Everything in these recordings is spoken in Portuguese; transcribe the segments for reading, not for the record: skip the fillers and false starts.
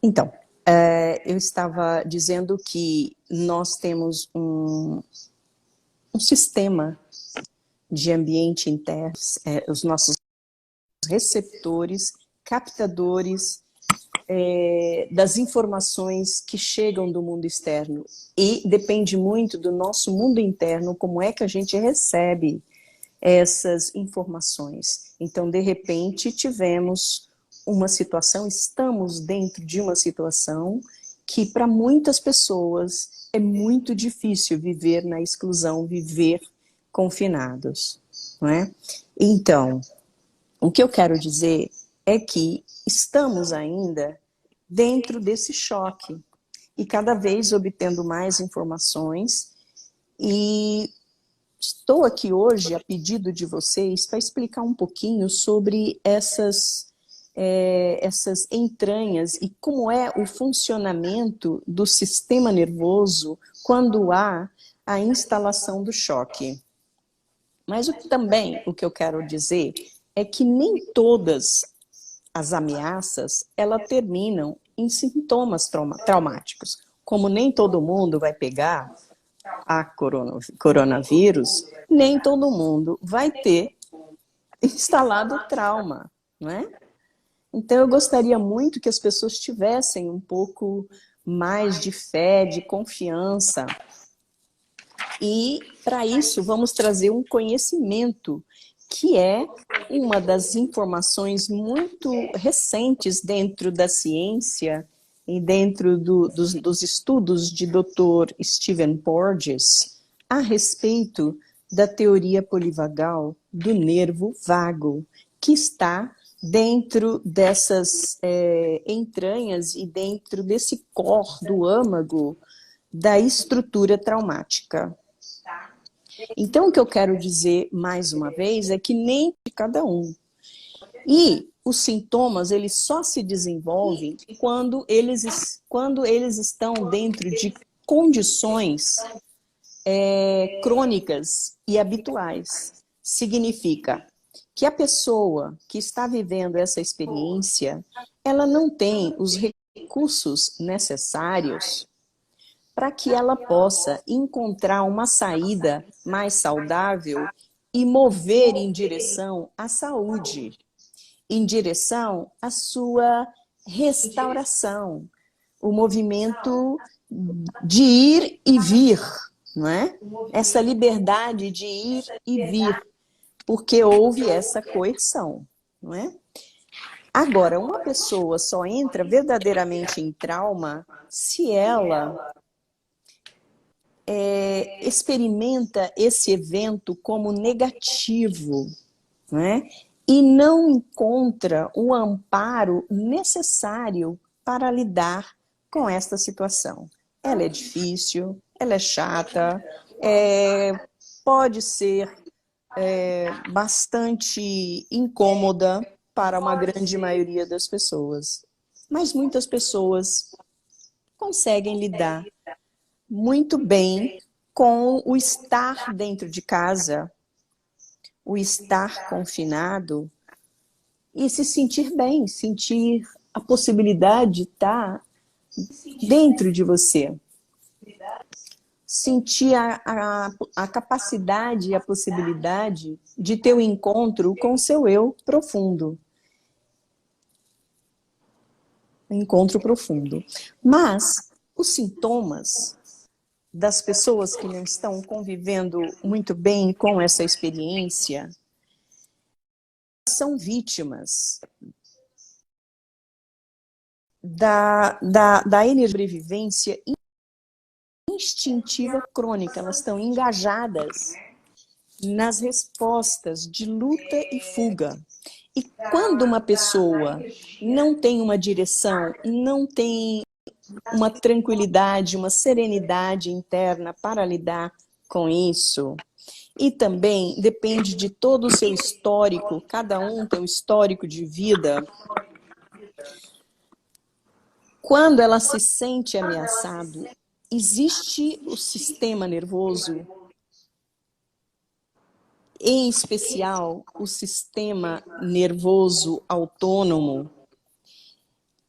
Então, eu estava dizendo que nós temos um sistema de ambiente interno, os nossos receptores, captadores das informações que chegam do mundo externo. E depende muito do nosso mundo interno, como é que a gente recebe essas informações. Então, de repente, tivemos uma situação, estamos dentro de uma situação que para muitas pessoas é muito difícil viver na exclusão, viver confinados, não é? Então, o que eu quero dizer é que estamos ainda dentro desse choque e cada vez obtendo mais informações, e estou aqui hoje a pedido de vocês para explicar um pouquinho sobre essas entranhas e como é o funcionamento do sistema nervoso quando há a instalação do choque. Mas o que eu quero dizer é que nem todas as ameaças, elas terminam em sintomas traumáticos. Como nem todo mundo vai pegar a coronavírus, nem todo mundo vai ter instalado trauma, não é? Então eu gostaria muito que as pessoas tivessem um pouco mais de fé, de confiança. E para isso vamos trazer um conhecimento que é uma das informações muito recentes dentro da ciência e dentro dos estudos de Dr. Stephen Porges a respeito da teoria polivagal do nervo vago, que está dentro dessas entranhas e dentro desse core do âmago da estrutura traumática. Então, o que eu quero dizer, mais uma vez, é que nem de cada um. E os sintomas, eles só se desenvolvem quando eles estão dentro de condições crônicas e habituais. Significa que a pessoa que está vivendo essa experiência, ela não tem os recursos necessários para que ela possa encontrar uma saída mais saudável e mover em direção à saúde, em direção à sua restauração, o movimento de ir e vir, não é? Essa liberdade de ir e vir, porque houve essa coerção, não é? Agora, uma pessoa só entra verdadeiramente em trauma se ela experimenta esse evento como negativo, né? E não encontra o amparo necessário para lidar com esta situação. Ela é difícil, ela é chata, pode ser bastante incômoda para uma grande maioria das pessoas. Mas muitas pessoas conseguem lidar muito bem com o estar dentro de casa, o estar confinado e se sentir bem, sentir a possibilidade de estar dentro de você. Sentir a capacidade e a possibilidade de ter um encontro com o seu eu profundo. Um encontro profundo. Mas os sintomas das pessoas que não estão convivendo muito bem com essa experiência são vítimas da sobrevivência instintiva crônica. Elas estão engajadas nas respostas de luta e fuga. E quando uma pessoa não tem uma direção, não tem uma tranquilidade, uma serenidade interna para lidar com isso, e também depende de todo o seu histórico, cada um tem um histórico de vida. Quando ela se sente ameaçada, existe o sistema nervoso, em especial o sistema nervoso autônomo,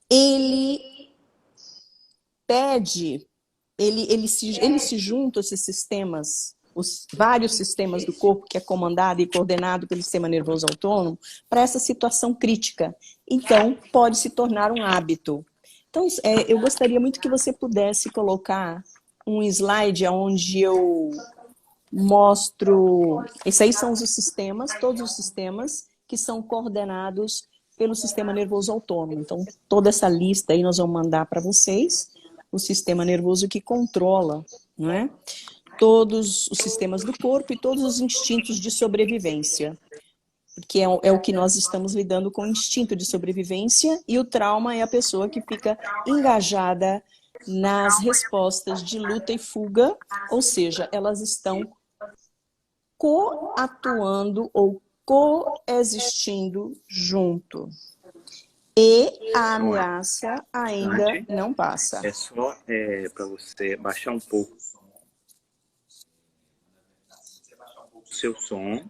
ele pede, ele se junta a esses sistemas, os vários sistemas do corpo que é comandado e coordenado pelo sistema nervoso autônomo, para essa situação crítica. Então, pode se tornar um hábito. Então, eu gostaria muito que você pudesse colocar um slide onde eu mostro... Esses aí são os sistemas, todos os sistemas que são coordenados pelo sistema nervoso autônomo. Então, toda essa lista aí nós vamos mandar para vocês, o sistema nervoso que controla, não é? Todos os sistemas do corpo e todos os instintos de sobrevivência. Porque é o que nós estamos lidando com o instinto de sobrevivência, e o trauma é a pessoa que fica engajada nas respostas de luta e fuga, ou seja, elas estão coatuando ou coexistindo junto. E a ameaça ainda não passa. É só para você baixar um pouco o seu som,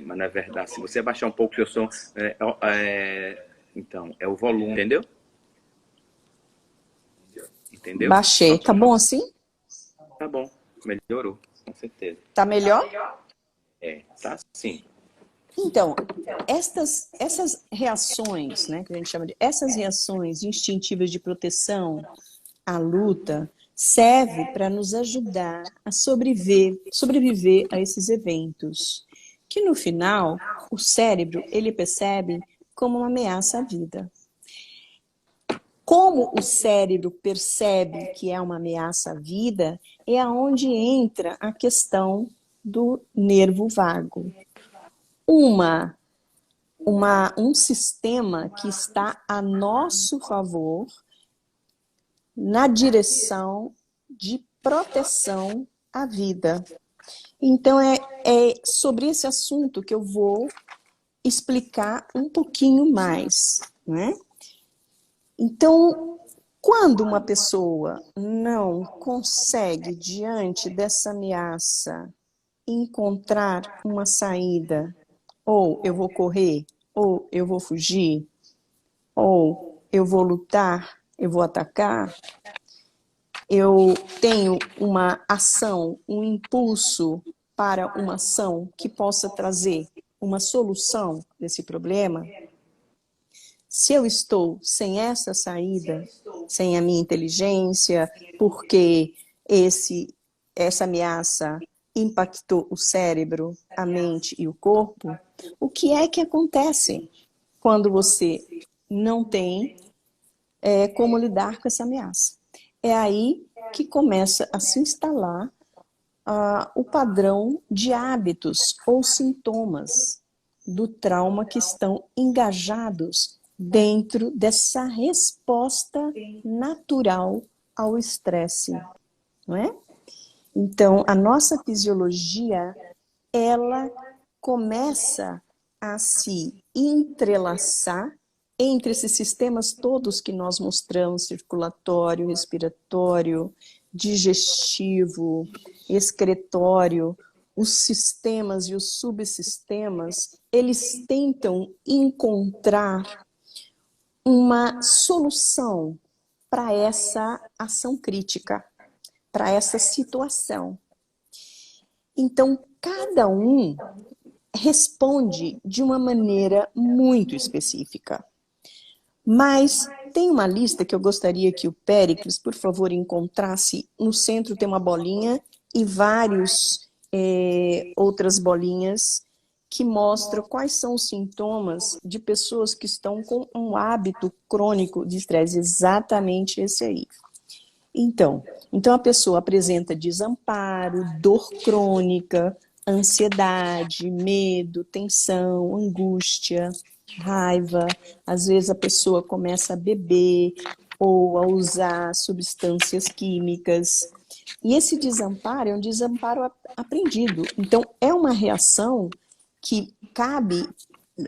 mas na verdade, se você baixar um pouco o seu som, então, é o volume, entendeu? Entendeu? Baixei. Tá bom assim? Tá bom, melhorou, com certeza. Tá melhor? Tá sim. Então, essas reações, né, que a gente chama de essas reações instintivas de proteção à luta, serve para nos ajudar a sobreviver a esses eventos, que no final o cérebro ele percebe como uma ameaça à vida. Como o cérebro percebe que é uma ameaça à vida, é aonde entra a questão do nervo vago. Um sistema que está a nosso favor na direção de proteção à vida. Então, é sobre esse assunto que eu vou explicar um pouquinho mais, né? Então, quando uma pessoa não consegue, diante dessa ameaça, encontrar uma saída, ou eu vou correr, ou eu vou fugir, ou eu vou lutar, eu vou atacar, eu tenho uma ação, um impulso para uma ação que possa trazer uma solução desse problema. Se eu estou sem essa saída, sem a minha inteligência, porque essa ameaça impactou o cérebro, a mente e o corpo, o que é que acontece quando você não tem como lidar com essa ameaça? É aí que começa a se instalar o padrão de hábitos ou sintomas do trauma que estão engajados dentro dessa resposta natural ao estresse, não é? Então, a nossa fisiologia, ela começa a se entrelaçar entre esses sistemas todos que nós mostramos, circulatório, respiratório, digestivo, excretório, os sistemas e os subsistemas, eles tentam encontrar uma solução para essa ação crítica, para essa situação. Então, cada um responde de uma maneira muito específica. Mas tem uma lista que eu gostaria que o Péricles, por favor, encontrasse. No centro tem uma bolinha e várias outras bolinhas que mostram quais são os sintomas de pessoas que estão com um hábito crônico de estresse, exatamente esse aí. Então a pessoa apresenta desamparo, dor crônica, ansiedade, medo, tensão, angústia, raiva. Às vezes a pessoa começa a beber ou a usar substâncias químicas. E esse desamparo é um desamparo aprendido. Então, é uma reação que cabe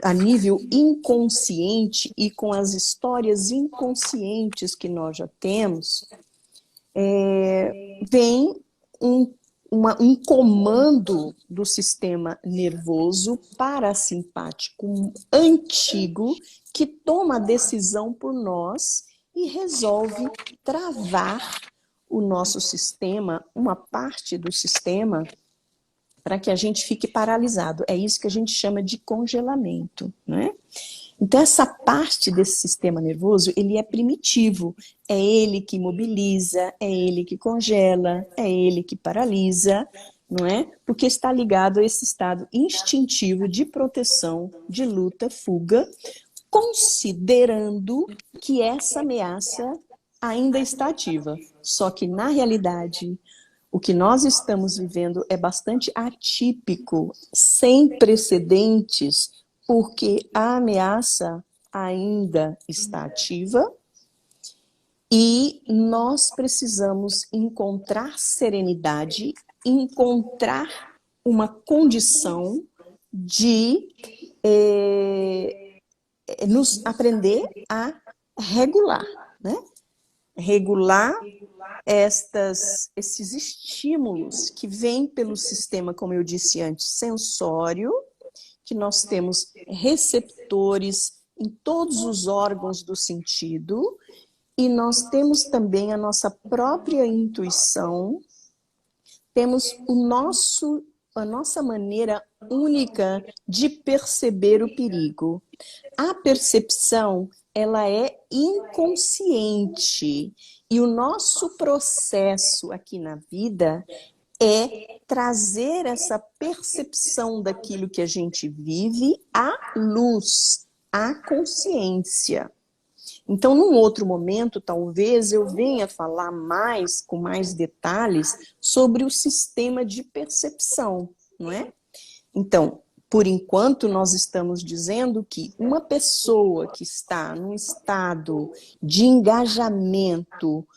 a nível inconsciente e com as histórias inconscientes que nós já temos, vem um comando do sistema nervoso parasimpático antigo que toma a decisão por nós e resolve travar o nosso sistema, uma parte do sistema, para que a gente fique paralisado. É isso que a gente chama de congelamento, né? Então, essa parte desse sistema nervoso, ele é primitivo. É ele que mobiliza, é ele que congela, é ele que paralisa, não é? Porque está ligado a esse estado instintivo de proteção, de luta, fuga, considerando que essa ameaça ainda está ativa. Só que, na realidade, o que nós estamos vivendo é bastante atípico, sem precedentes, porque a ameaça ainda está ativa e nós precisamos encontrar serenidade, encontrar uma condição de nos aprender a regular, né? Regular esses estímulos que vêm pelo sistema, como eu disse antes, sensório, que nós temos receptores em todos os órgãos do sentido, e nós temos também a nossa própria intuição, temos a nossa maneira única de perceber o perigo. A percepção, ela é inconsciente, e o nosso processo aqui na vida é trazer essa percepção daquilo que a gente vive à luz, à consciência. Então, num outro momento, talvez eu venha falar mais, com mais detalhes, sobre o sistema de percepção, não é? Então, por enquanto, nós estamos dizendo que uma pessoa que está num estado de engajamento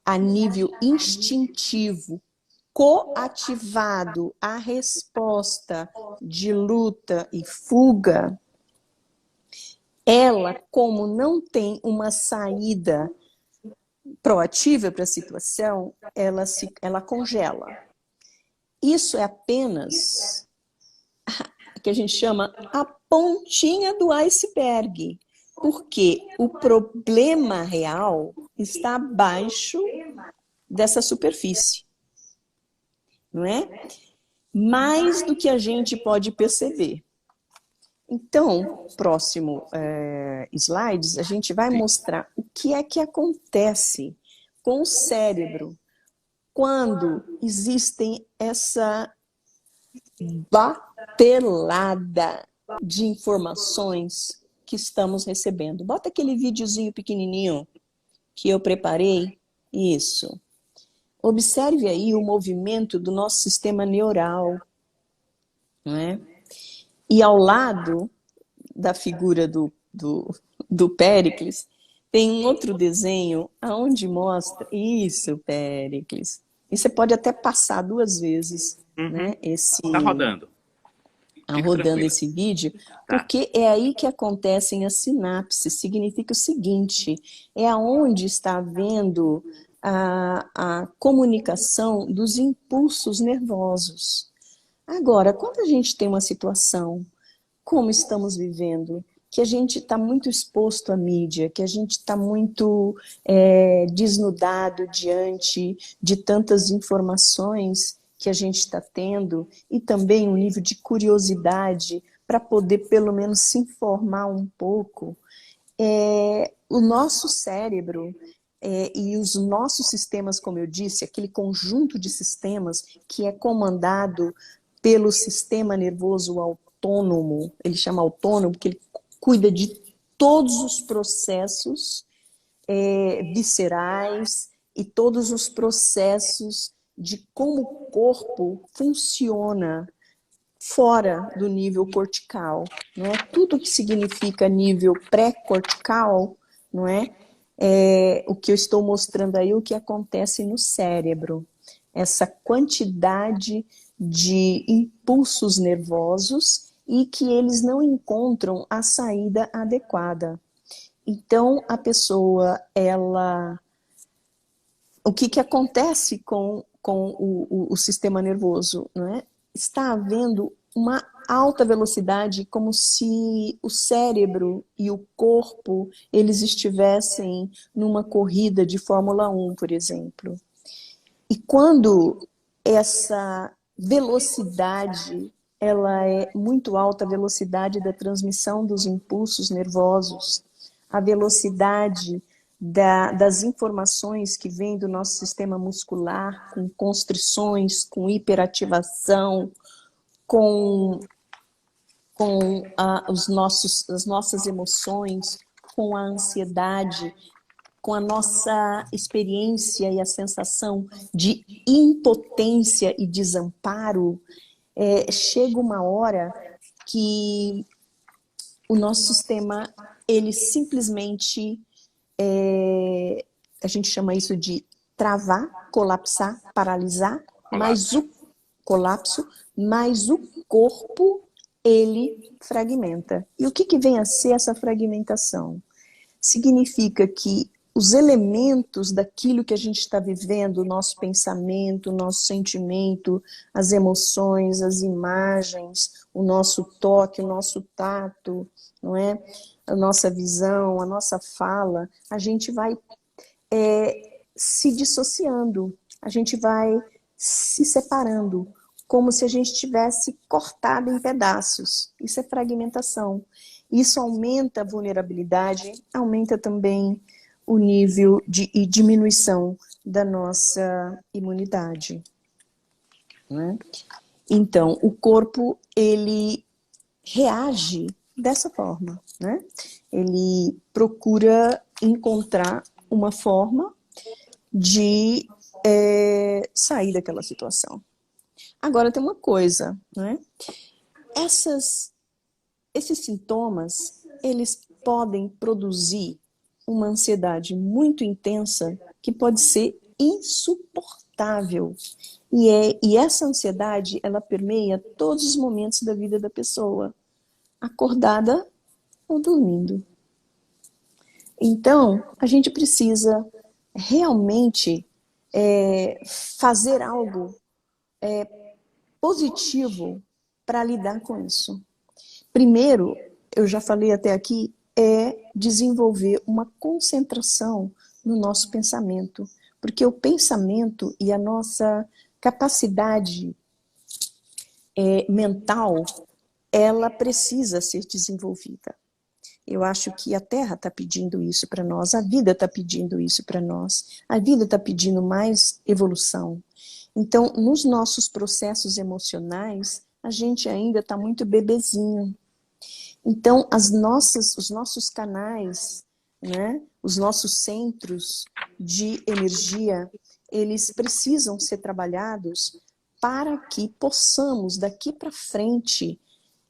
a nível instintivo, coativado à resposta de luta e fuga, ela, como não tem uma saída proativa para a situação, ela congela. Isso é apenas o que a gente chama a pontinha do iceberg, porque o problema real está abaixo dessa superfície, não é? Mais do que a gente pode perceber. Então, próximo slides, a gente vai mostrar o que é que acontece com o cérebro quando existem essa batelada de informações que estamos recebendo. Bota aquele videozinho pequenininho que eu preparei. Isso. Observe aí o movimento do nosso sistema neural, não é? E ao lado da figura do Péricles, tem um outro desenho onde mostra... Isso, Péricles. E você pode até passar 2 vezes, né? Tá rodando. Rodando esse vídeo, porque é aí que acontecem as sinapses. Significa o seguinte, é aonde está havendo a comunicação dos impulsos nervosos. Agora, quando a gente tem uma situação, como estamos vivendo, que a gente está muito exposto à mídia, que a gente está muito desnudado diante de tantas informações que a gente está tendo, e também um nível de curiosidade para poder pelo menos se informar um pouco, o nosso cérebro e os nossos sistemas, como eu disse, aquele conjunto de sistemas que é comandado pelo sistema nervoso autônomo, ele chama autônomo porque ele cuida de todos os processos viscerais e todos os processos de como o corpo funciona fora do nível cortical, não é? Tudo que significa nível pré-cortical, não é? O que eu estou mostrando aí, o que acontece no cérebro. Essa quantidade de impulsos nervosos e que eles não encontram a saída adequada. Então, a pessoa, o que acontece com o sistema nervoso, não é? Está havendo uma alta velocidade, como se o cérebro e o corpo eles estivessem numa corrida de Fórmula 1, por exemplo. E quando essa velocidade ela é muito alta, a velocidade da transmissão dos impulsos nervosos, a velocidade das informações que vêm do nosso sistema muscular, com constrições, com hiperativação, com as nossas emoções, com a ansiedade, com a nossa experiência e a sensação de impotência e desamparo, chega uma hora que o nosso sistema, ele simplesmente, a gente chama isso de travar, colapsar, paralisar, mas o colapso, mas o corpo, ele fragmenta. E o que vem a ser essa fragmentação? Significa que os elementos daquilo que a gente está vivendo, o nosso pensamento, o nosso sentimento, as emoções, as imagens, o nosso toque, o nosso tato, não é? A nossa visão, a nossa fala, a gente vai se dissociando, a gente vai se separando, como se a gente tivesse cortado em pedaços. Isso é fragmentação. Isso aumenta a vulnerabilidade, aumenta também o nível de diminuição da nossa imunidade. Né? Então, o corpo, ele reage dessa forma. Né? Ele procura encontrar uma forma de sair daquela situação. Agora, tem uma coisa, né? Esses sintomas, eles podem produzir uma ansiedade muito intensa que pode ser insuportável. E essa ansiedade, ela permeia todos os momentos da vida da pessoa, acordada ou dormindo. Então, a gente precisa realmente fazer algo positivo para lidar com isso. Primeiro, eu já falei até aqui, é desenvolver uma concentração no nosso pensamento, porque o pensamento e a nossa capacidade mental, ela precisa ser desenvolvida. Eu acho que a Terra está pedindo isso para nós, a vida está pedindo isso para nós, a vida está pedindo mais evolução. Então, nos nossos processos emocionais, a gente ainda está muito bebezinho. Então, os nossos canais, né, os nossos centros de energia, eles precisam ser trabalhados para que possamos, daqui para frente,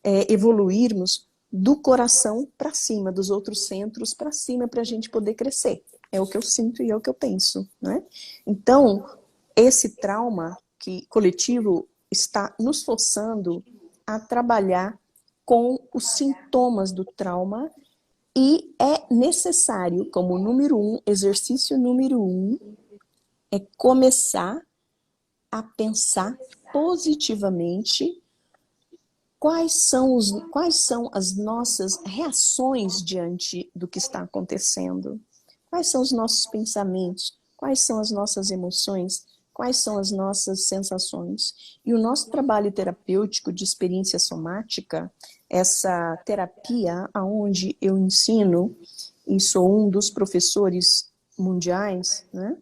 evoluirmos do coração para cima, dos outros centros para cima, para a gente poder crescer. É o que eu sinto e é o que eu penso. Né? Então, esse trauma coletivo está nos forçando a trabalhar com os sintomas do trauma e é necessário, como exercício número 1, é começar a pensar positivamente quais são as nossas reações diante do que está acontecendo, quais são os nossos pensamentos, quais são as nossas emoções, quais são as nossas sensações. E o nosso trabalho terapêutico de experiência somática, essa terapia onde eu ensino, e sou um dos professores mundiais, né?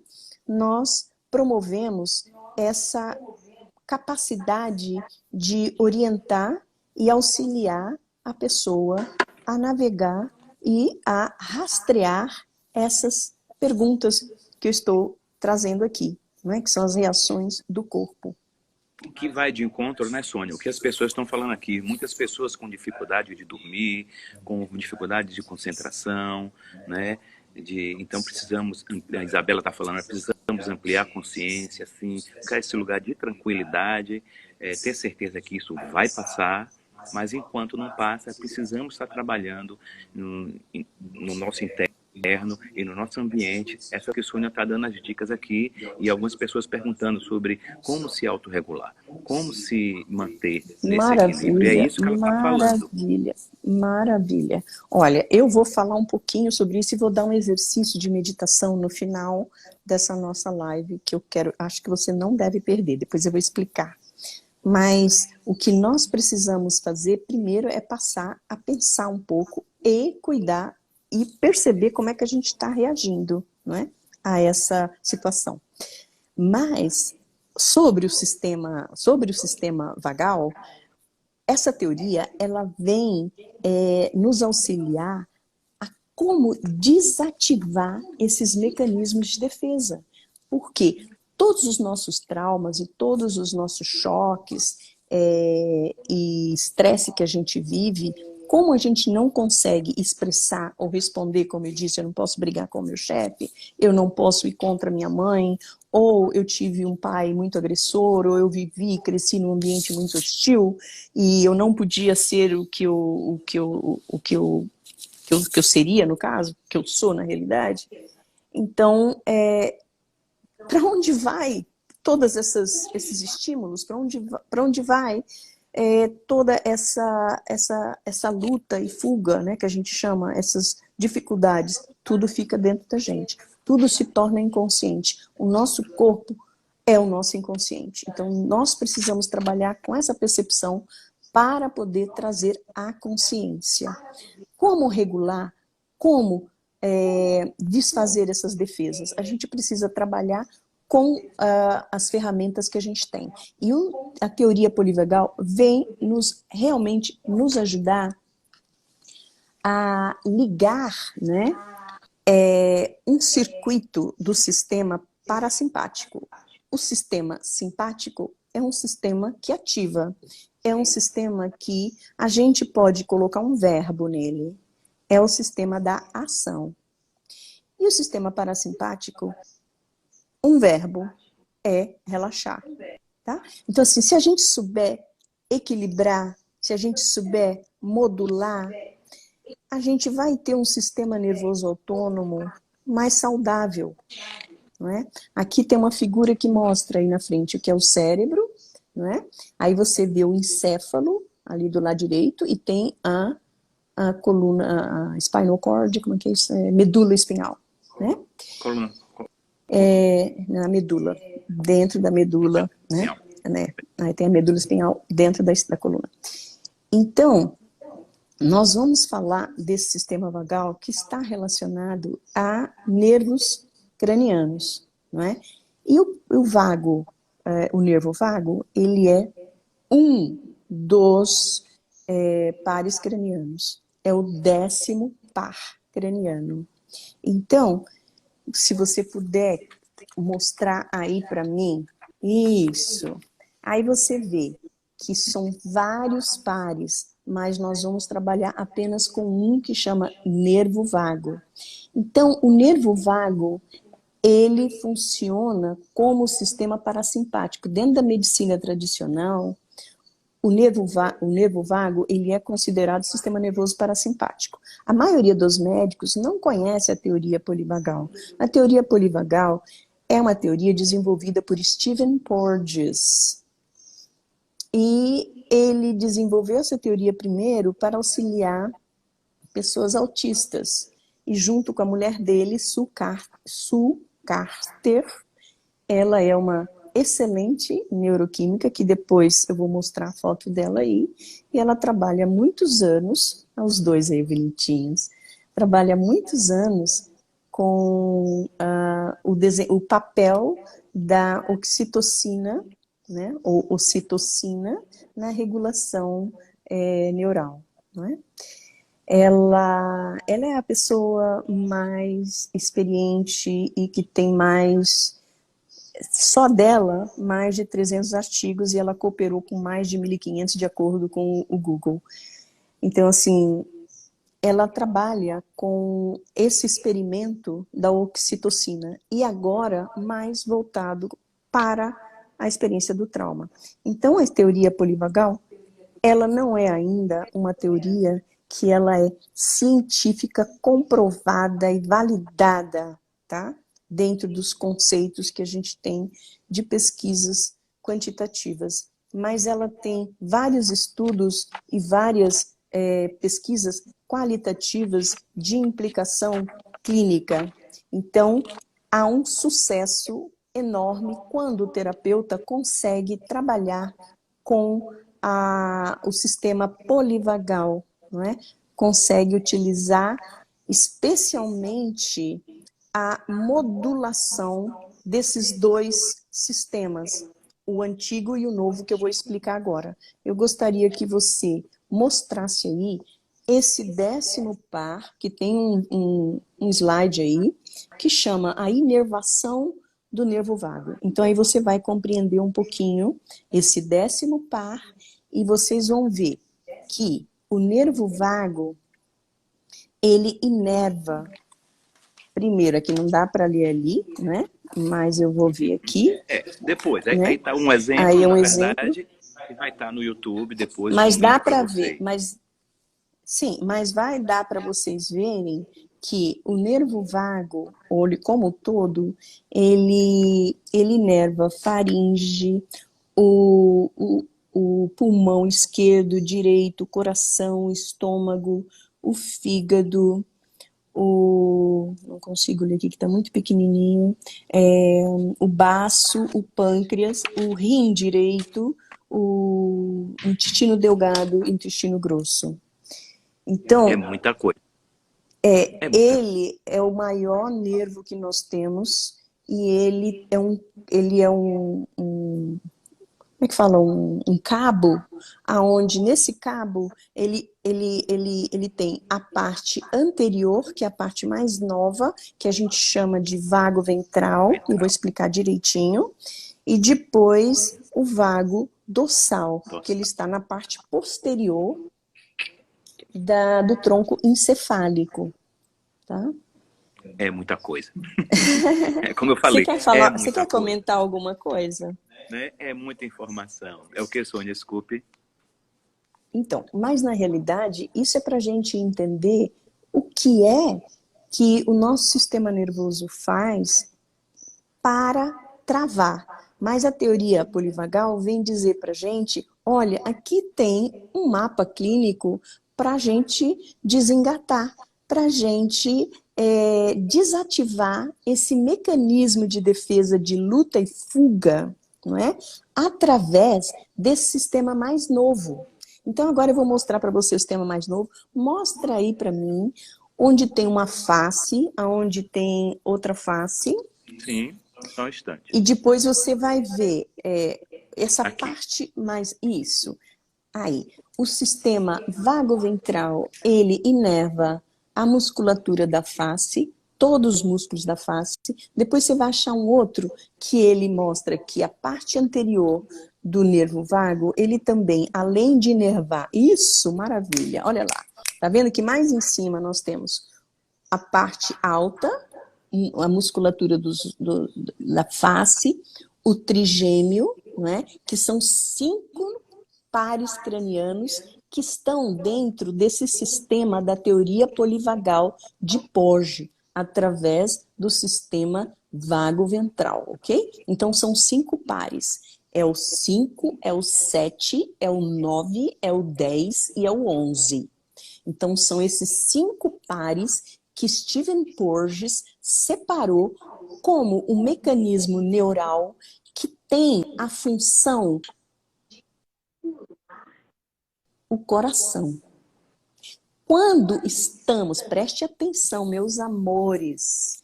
Nós promovemos essa capacidade de orientar e auxiliar a pessoa a navegar e a rastrear essas perguntas que eu estou trazendo aqui, né, que são as reações do corpo. O que vai de encontro, né, Sônia? O que as pessoas estão falando aqui. Muitas pessoas com dificuldade de dormir, com dificuldade de concentração, né? Então precisamos, a Isabela está falando, precisamos ampliar a consciência, assim, ficar esse lugar de tranquilidade, ter certeza que isso vai passar, mas enquanto não passa, precisamos estar trabalhando no nosso interno interno e no nosso ambiente. Essa que a Sônia está dando as dicas aqui, e algumas pessoas perguntando sobre como se autorregular, como se manter nesse equilíbrio. É Maravilha, isso que ela está falando. maravilha, maravilha. Olha, eu vou falar um pouquinho sobre isso e vou dar um exercício de meditação no final dessa nossa live, que eu quero, acho que você não deve perder, depois eu vou explicar. Mas o que nós precisamos fazer primeiro é passar a pensar um pouco e cuidar e perceber como é que a gente está reagindo, não é, a essa situação. Mas sobre o sistema vagal, essa teoria ela vem nos auxiliar a como desativar esses mecanismos de defesa. Por quê? Todos os nossos traumas e todos os nossos choques e estresse que a gente vive, como a gente não consegue expressar ou responder, como eu disse, eu não posso brigar com o meu chefe, eu não posso ir contra minha mãe, ou eu tive um pai muito agressor, ou eu cresci num ambiente muito hostil, e eu não podia ser o que eu seria, no caso, que eu sou na realidade. Então, para onde vai todos esses estímulos? Para onde vai toda essa luta e fuga, né, que a gente chama, essas dificuldades? Tudo fica dentro da gente. Tudo se torna inconsciente. O nosso corpo é o nosso inconsciente. Então, nós precisamos trabalhar com essa percepção para poder trazer a consciência. Como regular? Como desfazer essas defesas? A gente precisa trabalhar com as ferramentas que a gente tem. E a teoria polivagal vem realmente nos ajudar a ligar, né, um circuito do sistema parasimpático. O sistema simpático é um sistema que ativa, é um sistema que a gente pode colocar um verbo nele, é o sistema da ação. E o sistema parasimpático, um verbo é relaxar, tá? Então, assim, se a gente souber equilibrar, se a gente souber modular, a gente vai ter um sistema nervoso autônomo mais saudável, não é? Aqui tem uma figura que mostra aí na frente o que é o cérebro, não é? Aí você vê o encéfalo ali do lado direito e tem a coluna, a spinal cord, como é que é isso? Medula espinhal, né? Coluna. Na medula, dentro da medula, né? Aí tem a medula espinhal dentro da coluna. Então, nós vamos falar desse sistema vagal que está relacionado a nervos cranianos, não é? E o vago, o nervo vago, ele é um dos pares cranianos. É o 10º par craniano. Então, se você puder mostrar aí para mim, isso. Aí você vê que são vários pares, mas nós vamos trabalhar apenas com um que chama nervo vago. Então, o nervo vago, ele funciona como o sistema parasimpático. Dentro da medicina tradicional, o nervo vago, ele é considerado sistema nervoso parasimpático. A maioria dos médicos não conhece a teoria polivagal. A teoria polivagal é uma teoria desenvolvida por Stephen Porges. E ele desenvolveu essa teoria primeiro para auxiliar pessoas autistas. E junto com a mulher dele, Sue Carter, ela é uma excelente neuroquímica, que depois eu vou mostrar a foto dela aí, e ela trabalha muitos anos, os dois aí bonitinhos, trabalha muitos anos com o papel da oxitocina, né, ou ocitocina, na regulação neural, não é? Ela é a pessoa mais experiente e que tem mais... Só dela, mais de 300 artigos, e ela cooperou com mais de 1.500 de acordo com o Google. Então, assim, ela trabalha com esse experimento da oxitocina, e agora mais voltado para a experiência do trauma. Então, a teoria polivagal, ela não é ainda uma teoria que ela é científica, comprovada e validada, tá? Dentro dos conceitos que a gente tem de pesquisas quantitativas. Mas ela tem vários estudos e várias pesquisas qualitativas de implicação clínica. Então, há um sucesso enorme quando o terapeuta consegue trabalhar com o sistema polivagal, não é? Consegue utilizar especialmente a modulação desses dois sistemas, o antigo e o novo, que eu vou explicar agora. Eu gostaria que você mostrasse aí esse 10º par, que tem um slide aí, que chama a inervação do nervo vago. Então, aí você vai compreender um pouquinho esse 10º par e vocês vão ver que o nervo vago, ele inerva. Primeiro, aqui não dá para ler ali, né? Mas eu vou ver aqui. Depois, né? Aí tá um exemplo, aí é um na exemplo. verdade, que vai estar no YouTube depois. Mas dá para ver, mas vai dar para vocês verem que o nervo vago, como um todo, ele inerva faringe, o pulmão esquerdo, direito, coração, estômago, o fígado, não consigo ler aqui que está muito pequenininho, o baço, o pâncreas, o rim direito, o intestino delgado, intestino grosso. Então, é muita coisa. Ele é o maior nervo que nós temos e ele é como é que fala? Um cabo, aonde nesse cabo ele tem a parte anterior, que é a parte mais nova, que a gente chama de vago ventral, e vou explicar direitinho, e depois o vago dorsal, que ele está na parte posterior do tronco encefálico, tá? É muita coisa. Como eu falei, você quer comentar alguma coisa? Né? É muita informação. É o que, Sônia? Desculpe. Então, mas na realidade, isso é para a gente entender o que é que o nosso sistema nervoso faz para travar. Mas a teoria polivagal vem dizer para a gente, olha, aqui tem um mapa clínico para a gente desengatar, para a gente desativar esse mecanismo de defesa de luta e fuga, não é? Através desse sistema mais novo. Então, agora eu vou mostrar para você o sistema mais novo. Mostra aí para mim onde tem uma face, aonde tem outra face. Sim, só um instante. E depois você vai ver essa aqui. Parte mais... Isso. Aí, o sistema vagoventral, ele inerva a musculatura da face, todos os músculos da face. Depois você vai achar um outro que ele mostra que a parte anterior do nervo vago, ele também, além de inervar, isso, maravilha, olha lá. Tá vendo que mais em cima nós temos a parte alta, a musculatura da face, o trigêmeo, né, que são 5 pares cranianos que estão dentro desse sistema da teoria polivagal de Porges, através do sistema vago-ventral, ok? Então, são 5 pares. É o 5, é o 7, é o 9, é o 10 e é o 11. Então, são esses 5 pares que Stephen Porges separou como um mecanismo neural que tem a função o coração. Quando estamos, preste atenção, meus amores,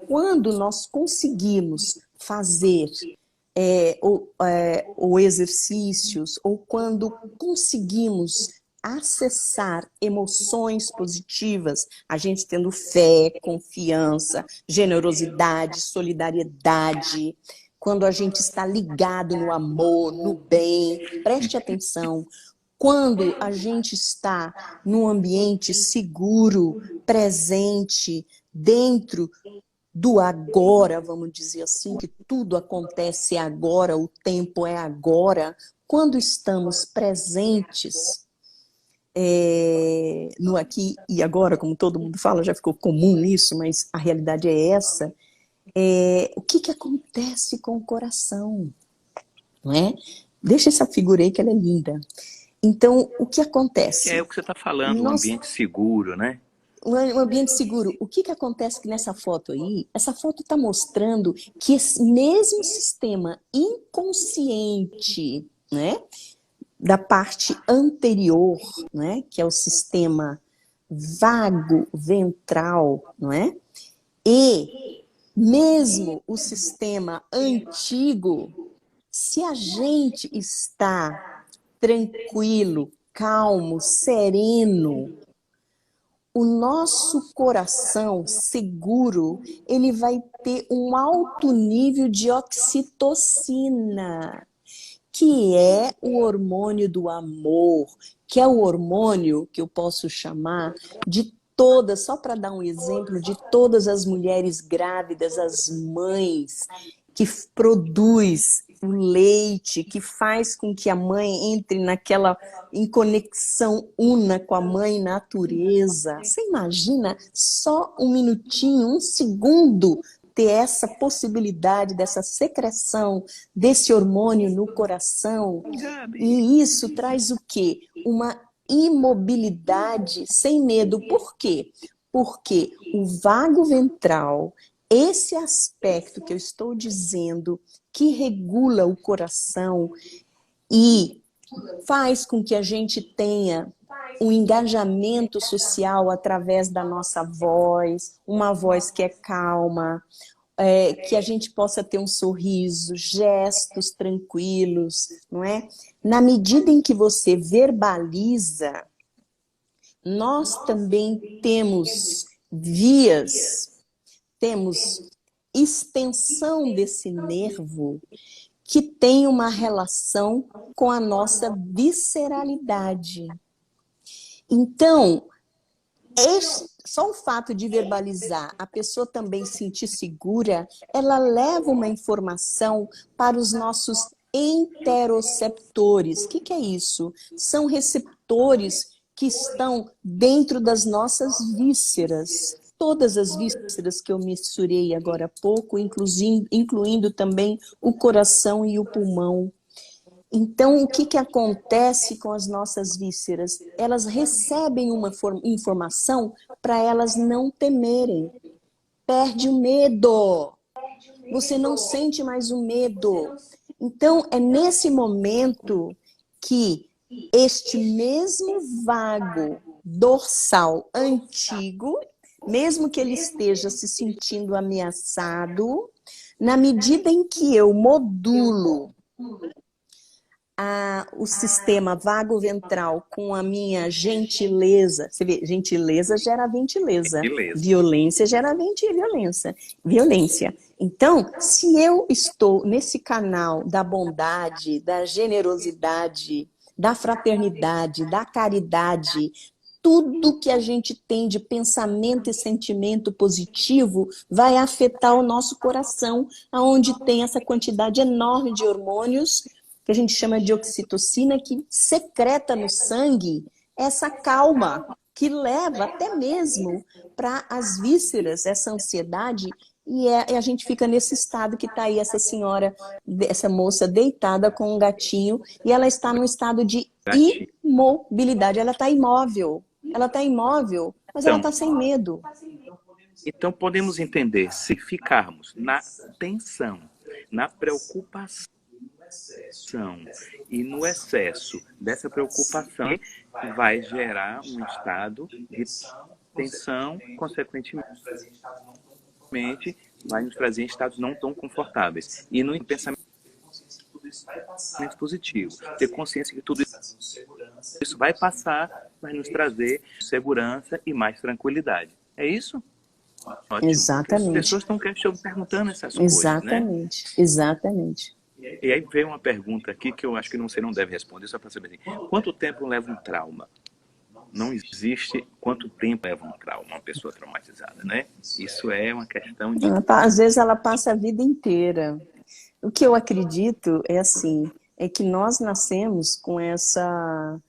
quando nós conseguimos fazer exercícios, ou quando conseguimos acessar emoções positivas, a gente tendo fé, confiança, generosidade, solidariedade, quando a gente está ligado no amor, no bem, preste atenção, quando a gente está num ambiente seguro, presente, dentro do agora, vamos dizer assim, que tudo acontece agora, o tempo é agora, quando estamos presentes, no aqui e agora, como todo mundo fala, já ficou comum isso, mas a realidade é essa. O que acontece com o coração? Não é? Deixa essa figura aí que ela é linda. Então, o que acontece? É o que você está falando, um ambiente seguro, né? Um ambiente seguro. O que acontece que nessa foto aí? Essa foto está mostrando que esse mesmo sistema inconsciente, né, da parte anterior, né, que é o sistema vago ventral, não é? E mesmo o sistema antigo, se a gente está tranquilo, calmo, sereno, o nosso coração seguro, ele vai ter um alto nível de oxitocina, que é o hormônio do amor, que é o hormônio que eu posso chamar de todas, só para dar um exemplo, de todas as mulheres grávidas, as mães que produz o leite, que faz com que a mãe entre em conexão una com a mãe natureza. Você imagina só um minutinho, um segundo, ter essa possibilidade dessa secreção desse hormônio no coração? E isso traz o quê? Uma imobilidade sem medo. Por quê? Porque o vago ventral, esse aspecto que eu estou dizendo, que regula o coração e faz com que a gente tenha um engajamento social através da nossa voz, uma voz que é calma, que a gente possa ter um sorriso, gestos tranquilos, não é? Na medida em que você verbaliza, nós também temos vias, temos extensão desse nervo que tem uma relação com a nossa visceralidade. Então, só o fato de verbalizar, a pessoa também sentir segura, ela leva uma informação para os nossos interoceptores. O que é isso? São receptores que estão dentro das nossas vísceras. Todas as vísceras que eu mensurei agora há pouco, incluindo também o coração e o pulmão. Então, o que acontece com as nossas vísceras? Elas recebem uma informação para elas não temerem. Perde o medo. Você não sente mais o medo. Então, é nesse momento que este mesmo vago dorsal antigo, mesmo que ele esteja se sentindo ameaçado, na medida em que eu modulo o sistema vago ventral com a minha gentileza, você vê, gentileza gera ventileza, violência gera violência. Então, se eu estou nesse canal da bondade, da generosidade, da fraternidade, da caridade, tudo que a gente tem de pensamento e sentimento positivo vai afetar o nosso coração, onde tem essa quantidade enorme de hormônios que a gente chama de oxitocina, que secreta no sangue essa calma, que leva até mesmo para as vísceras, essa ansiedade, e a gente fica nesse estado que está aí essa senhora, essa moça deitada com um gatinho, e ela está num estado de imobilidade, ela está imóvel, mas ela está sem medo. Então podemos entender, se ficarmos na tensão, na preocupação, e no excesso dessa preocupação vai gerar um estado de tensão, consequentemente vai nos trazer estados não tão confortáveis. E no pensamento positivo, ter consciência que tudo isso vai passar, vai nos trazer segurança e mais tranquilidade. É isso? Ótimo. Exatamente. As pessoas estão perguntando essas coisas, né? Exatamente. E aí veio uma pergunta aqui que eu acho que você não deve responder, só para saber assim, quanto tempo leva um trauma? Não existe quanto tempo leva um trauma, uma pessoa traumatizada, né? Isso é uma questão de... Às vezes ela passa a vida inteira. O que eu acredito é assim, é que nós nascemos com essa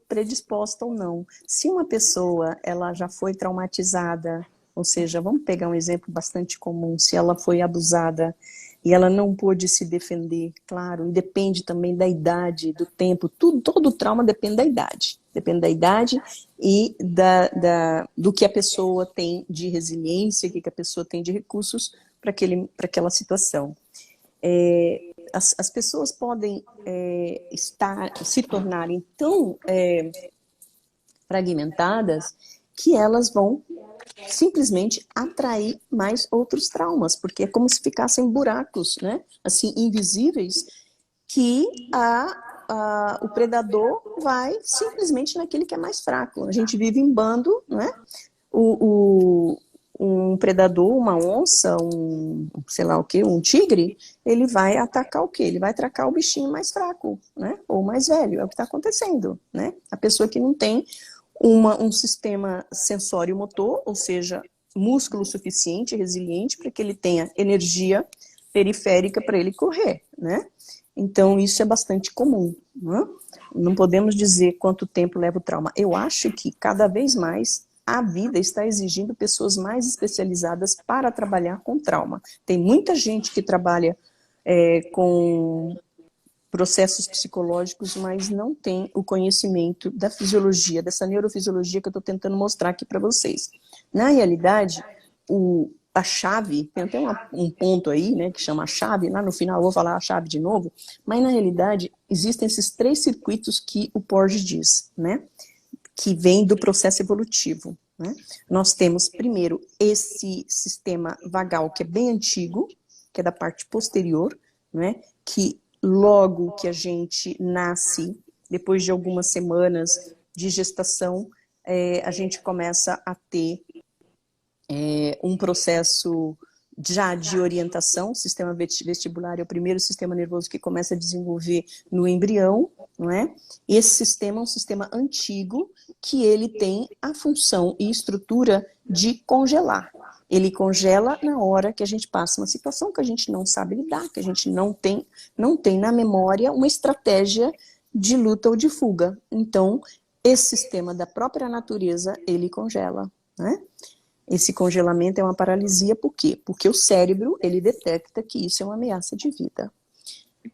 predisposta ou não. Se uma pessoa ela já foi traumatizada, ou seja, vamos pegar um exemplo bastante comum, se ela foi abusada e ela não pôde se defender, claro, e depende também da idade, do tempo, todo trauma depende da idade e do que a pessoa tem de resiliência, o que a pessoa tem de recursos para aquela situação. As pessoas podem se tornarem tão fragmentadas que elas vão simplesmente atrair mais outros traumas, porque é como se ficassem buracos, né? Assim, invisíveis, que o predador vai simplesmente naquele que é mais fraco. A gente vive em bando, né? Um predador, uma onça, sei lá o que, um tigre, ele vai atacar o quê? Ele vai atacar o bichinho mais fraco, né? Ou mais velho, é o que está acontecendo, né? A pessoa que não tem um sistema sensório-motor, ou seja, músculo suficiente, resiliente, para que ele tenha energia periférica para ele correr, né? Então, isso é bastante comum, né? Não podemos dizer quanto tempo leva o trauma. Eu acho que, cada vez mais, a vida está exigindo pessoas mais especializadas para trabalhar com trauma. Tem muita gente que trabalha com processos psicológicos, mas não tem o conhecimento da fisiologia, dessa neurofisiologia que eu estou tentando mostrar aqui para vocês. Na realidade, a chave, tem até um ponto aí, né, que chama a chave, lá no final eu vou falar a chave de novo, mas na realidade existem esses 3 circuitos que o Porges diz, né, que vem do processo evolutivo, né? Nós temos primeiro esse sistema vagal, que é bem antigo, que é da parte posterior, né, que logo que a gente nasce, depois de algumas semanas de gestação, a gente começa a ter um processo já de orientação. O sistema vestibular é o primeiro sistema nervoso que começa a desenvolver no embrião, não é? Esse sistema é um sistema antigo que ele tem a função e estrutura de congelar. Ele congela na hora que a gente passa uma situação que a gente não sabe lidar, que a gente não tem na memória uma estratégia de luta ou de fuga. Então, esse sistema da própria natureza, ele congela, né? Esse congelamento é uma paralisia, por quê? Porque o cérebro, ele detecta que isso é uma ameaça de vida.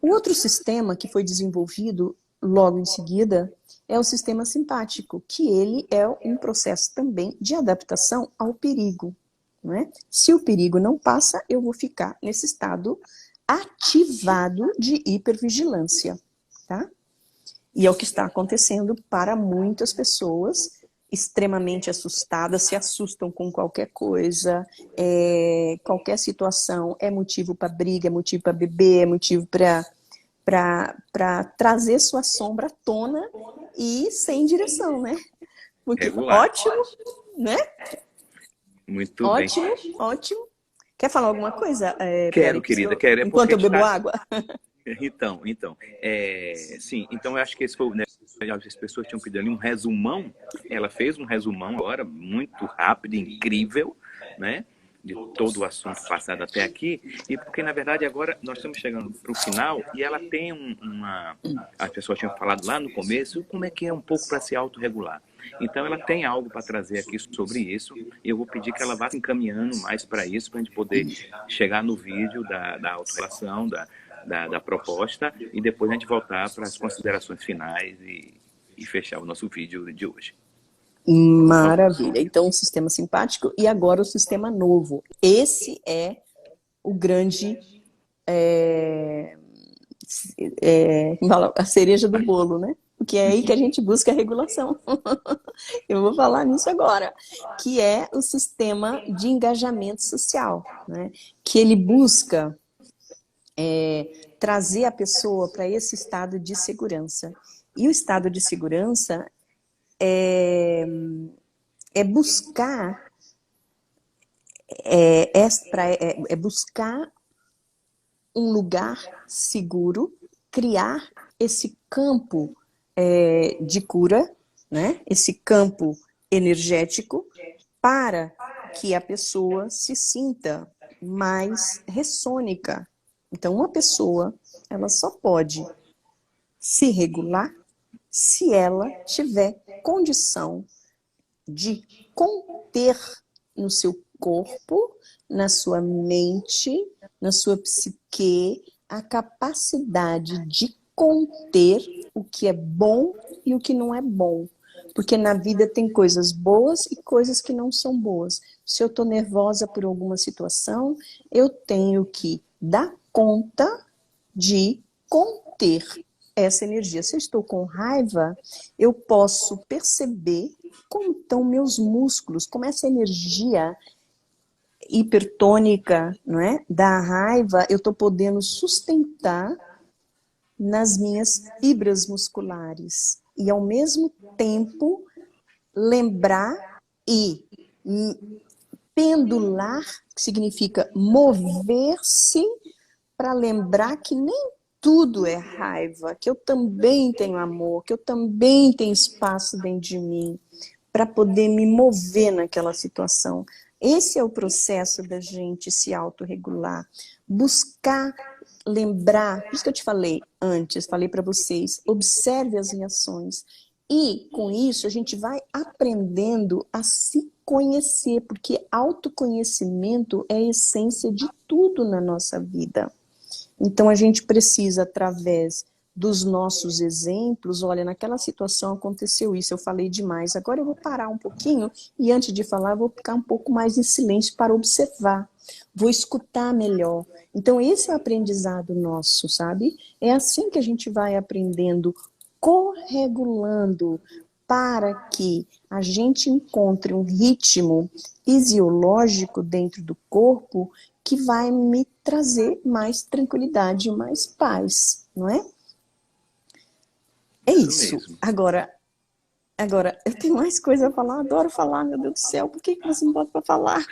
O outro sistema que foi desenvolvido logo em seguida é o sistema simpático, que ele é um processo também de adaptação ao perigo, não é? Se o perigo não passa, eu vou ficar nesse estado ativado de hipervigilância, tá? E é o que está acontecendo para muitas pessoas extremamente assustadas, se assustam com qualquer coisa, qualquer situação é motivo para briga, é motivo para beber, é motivo para trazer sua sombra à tona e sem direção, né? Porque, Regular. ótimo, né? Muito ótimo, bem. Ótimo. Quer falar alguma coisa, Quero, Pérez? querida, quero. Enquanto eu bebo água? Então, sim, então eu acho que esse foi, né, as pessoas tinham pedido ali um resumão, ela fez um resumão agora, muito rápido, incrível, né, de todo o assunto passado até aqui, e porque, na verdade, agora nós estamos chegando para o final, e ela tem as pessoas tinham falado lá no começo, como é que é um pouco para se autorregular. Então, ela tem algo para trazer aqui sobre isso, e eu vou pedir que ela vá se encaminhando mais para isso, para a gente poder chegar no vídeo da autorregulação, da proposta, e depois a gente voltar para as considerações finais e fechar o nosso vídeo de hoje. Maravilha. Então, o sistema simpático e agora o sistema novo. Esse é o grande... a cereja do bolo, né? Porque é aí que a gente busca a regulação. Eu vou falar nisso agora. Que é o sistema de engajamento social, né? Que ele busca trazer a pessoa para esse estado de segurança. E o estado de segurança é buscar buscar um lugar seguro, criar esse campo de cura, né? Esse campo energético, para que a pessoa se sinta mais ressônica. Então, uma pessoa, ela só pode se regular se ela tiver condição de conter no seu corpo, na sua mente, na sua psique, a capacidade de conter o que é bom e o que não é bom. Porque na vida tem coisas boas e coisas que não são boas. Se eu estou nervosa por alguma situação, eu tenho que dar conta de conter essa energia. Se eu estou com raiva, eu posso perceber como estão meus músculos, como essa energia hipertônica, não é, da raiva, eu estou podendo sustentar nas minhas fibras musculares. E, ao mesmo tempo, lembrar e pendular, que significa mover-se, para lembrar que nem tudo é raiva, que eu também tenho amor, que eu também tenho espaço dentro de mim, para poder me mover naquela situação. Esse é o processo da gente se autorregular. Buscar lembrar, por isso que eu te falei antes, falei para vocês, observe as reações. E, com isso, a gente vai aprendendo a se conhecer, porque autoconhecimento é a essência de tudo na nossa vida. Então, a gente precisa, através dos nossos exemplos, olha, naquela situação aconteceu isso, eu falei demais, agora eu vou parar um pouquinho e antes de falar, eu vou ficar um pouco mais em silêncio para observar, vou escutar melhor. Então, esse é o aprendizado nosso, sabe? É assim que a gente vai aprendendo, corregulando, para que a gente encontre um ritmo fisiológico dentro do corpo que vai me trazer mais tranquilidade, mais paz, não é? É isso. Agora, eu tenho mais coisa a falar, adoro falar, meu Deus do céu, por que você não bota para falar?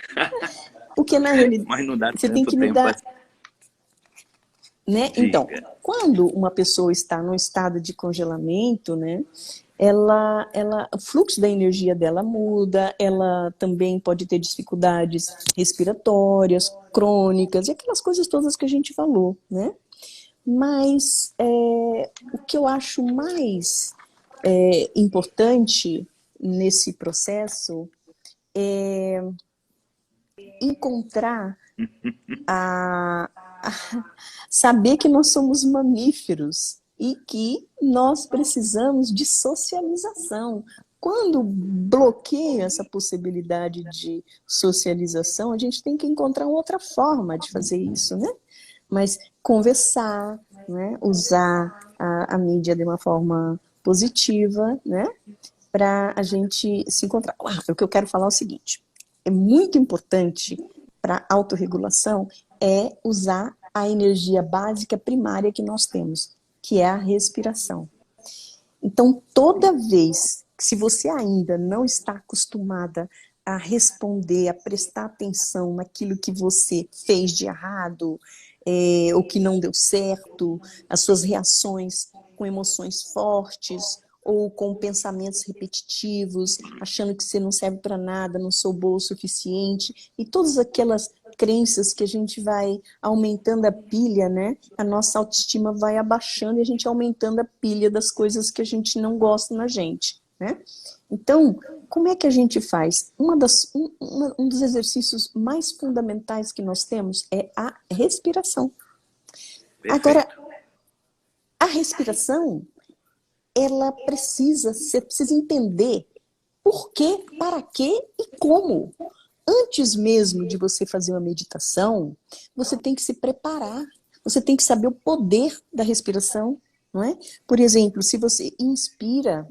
Porque, na realidade, mas não dá você tem que me tempo dar... Né? Então, quando uma pessoa está num estado de congelamento, né, o fluxo da energia dela muda, ela também pode ter dificuldades respiratórias, crônicas, e aquelas coisas todas que a gente falou, né? Mas o que eu acho mais importante nesse processo é encontrar saber que nós somos mamíferos e que nós precisamos de socialização. Quando bloqueia essa possibilidade de socialização, a gente tem que encontrar outra forma de fazer isso, né? Mas conversar, né? Usar a mídia de uma forma positiva, né? Para a gente se encontrar. O que eu quero falar é o seguinte, é muito importante para a autorregulação é usar a energia básica primária que nós temos, que é a respiração. Então, toda vez que se você ainda não está acostumada a responder, a prestar atenção naquilo que você fez de errado, ou que não deu certo, as suas reações com emoções fortes, ou com pensamentos repetitivos, achando que você não serve para nada, não sou boa o suficiente, e todas aquelas crenças que a gente vai aumentando a pilha, né? A nossa autoestima vai abaixando e a gente aumentando a pilha das coisas que a gente não gosta na gente, né? Então, como é que a gente faz? Um dos exercícios mais fundamentais que nós temos é a respiração. Perfeito. Agora, a respiração, você precisa entender por quê, para quê e como. Antes mesmo de você fazer uma meditação, você tem que se preparar. Você tem que saber o poder da respiração, não é? Por exemplo, se você inspira